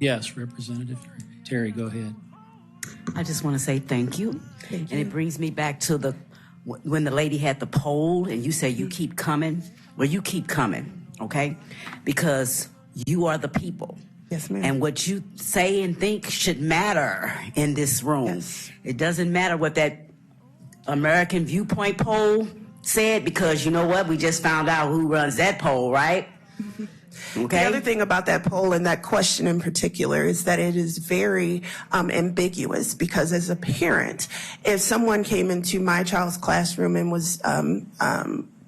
Yes, Representative Terri, go ahead. I just want to say thank you. And it brings me back to when the lady had the poll and you say you keep coming. Well, you keep coming, okay? Because you are the people. Yes, ma'am. And what you say and think should matter in this room. Yes. It doesn't matter what that American Viewpoint poll said, because you know what? We just found out who runs that poll, right? Okay. The other thing about that poll and that question in particular is that it is very ambiguous, because as a parent, if someone came into my child's classroom and was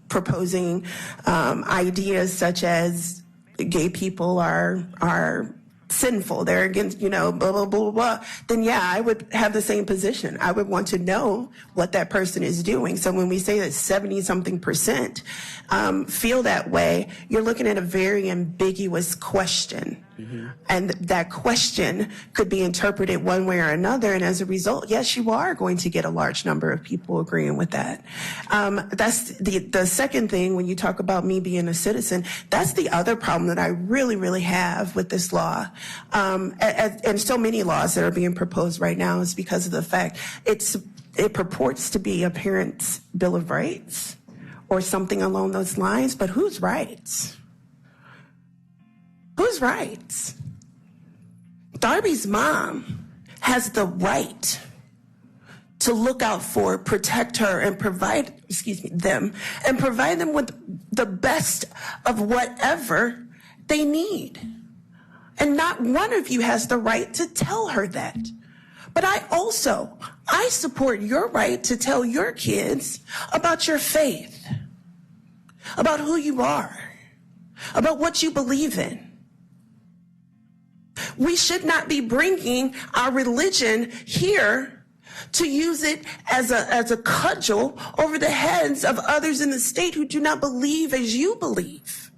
proposing ideas such as gay people are sinful, they're against, blah, blah, blah, blah, then yeah, I would have the same position. I would want to know what that person is doing. So when we say that 70-something% feel that way, you're looking at a very ambiguous question. Mm-hmm. And that question could be interpreted one way or another. And as a result, yes, you are going to get a large number of people agreeing with that. That's the second thing when you talk about me being a citizen. That's the other problem that I really, really have with this law. And so many laws that are being proposed right now is because of the fact it purports to be a parent's Bill of Rights or something along those lines. But whose rights? Whose rights? Derbies' mom has the right to look out for, protect her, and provide them with the best of whatever they need. And not one of you has the right to tell her that. But I support your right to tell your kids about your faith, about who you are, about what you believe in. We should not be bringing our religion here to use it as a cudgel over the heads of others in the state who do not believe as you believe.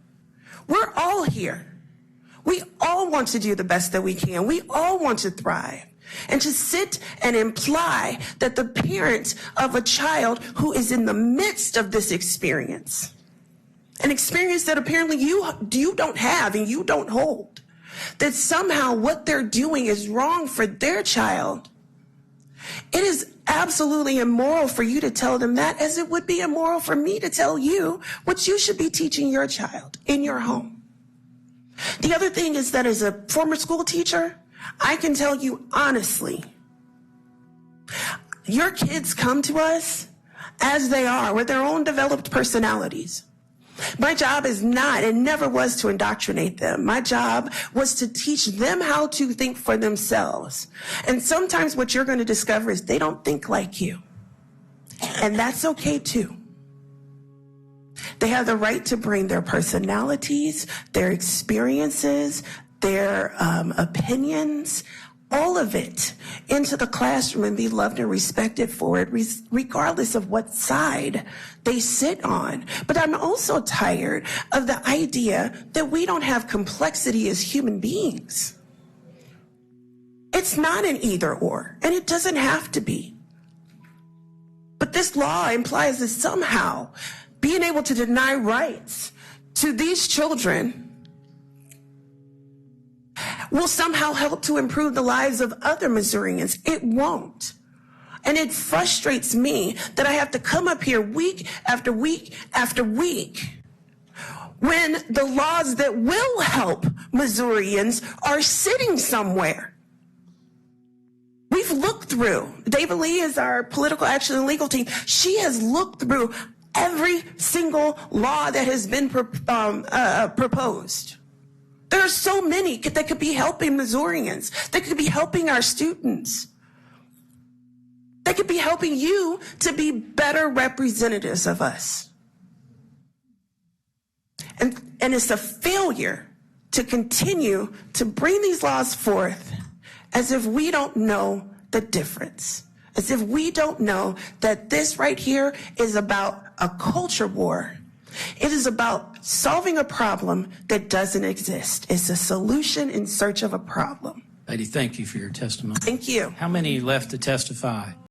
We're all here. We all want to do the best that we can. We all want to thrive. And to sit and imply that the parent of a child who is in the midst of this experience, an experience that apparently you don't have and you don't hold, that somehow what they're doing is wrong for their child, it is absolutely immoral for you to tell them that, as it would be immoral for me to tell you what you should be teaching your child in your home. The other thing is that as a former school teacher, I can tell you honestly, your kids come to us as they are with their own developed personalities. My job is not and never was to indoctrinate them. My job was to teach them how to think for themselves. And sometimes what you're going to discover is they don't think like you. And that's okay too. They have the right to bring their personalities, their experiences, their opinions, all of it into the classroom and be loved and respected for it, regardless of what side they sit on. But I'm also tired of the idea that we don't have complexity as human beings. It's not an either or, and it doesn't have to be. But this law implies that somehow being able to deny rights to these children will somehow help to improve the lives of other Missourians. It won't. And it frustrates me that I have to come up here week after week after week when the laws that will help Missourians are sitting somewhere. We've looked through. David Lee is our political action and legal team. She has looked through every single law that has been proposed. There are so many that could be helping Missourians, that could be helping our students, that could be helping you to be better representatives of us. And it's a failure to continue to bring these laws forth as if we don't know the difference, as if we don't know that this right here is about a culture war. It is about solving a problem that doesn't exist. It's a solution in search of a problem. Lady, thank you for your testimony. Thank you. How many left to testify?